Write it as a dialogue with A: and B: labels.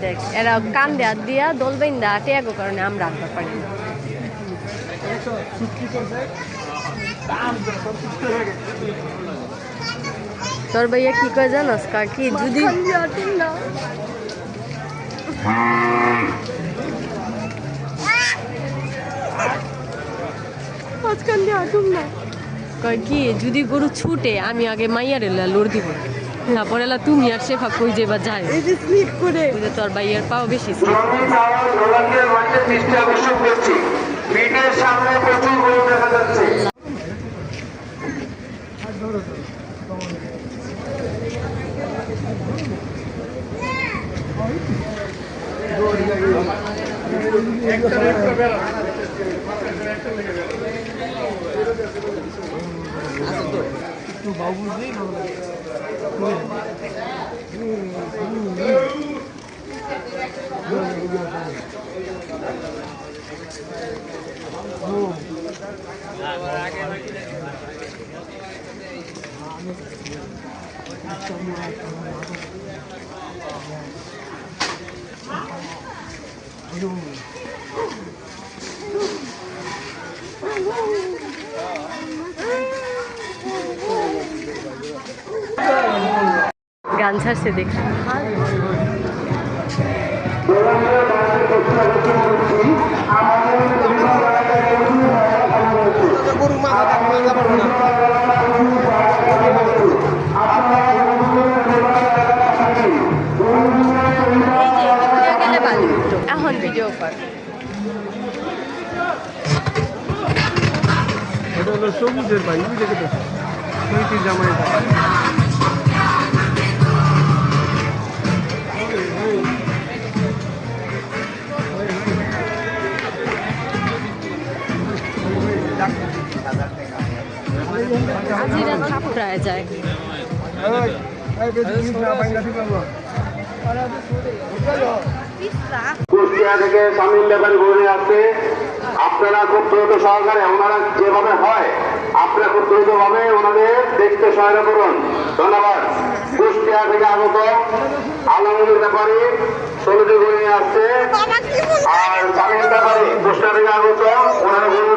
A: দেখ এরা কান দেয়া দিয়া দোল বেন্দা টেগো কারণে আমরা আনতে পারি না। তোর ভাইয়া কি কয় জানাস কি যদি কয় কি যদি গরু ছুটে আমি আগে মাইয়ার লোর দিব তারপরে তুমি আর শেফা কই যেবা যায় স্লিপ করে তোর ভাইয়ার পাও বেশি স্লিপ গান ছাড়ছে দেখি এখন ভিডিও কর
B: এটা হলো সবুজের ভাই জামাই
A: আজিরা থাপড়ায় যায়
C: কুষ্টিয়া থেকে সামিল লেভেল ঘুরে আসছে। আপনারা খুব দ্রুত সহকারে ওনারা যেভাবে হয় আপনারা খুব দ্রুত ভাবে ওনাদের দেখতে সহায়তা করুন। ধন্যবাদ। কুষ্টিয়া থেকে আগত আলমগীর ব্যাপারী সমিতি ঘুরে আসছে আর সামিল ব্যাপারী কুষ্টিয়া থেকে আগত ওনারা ঘুরে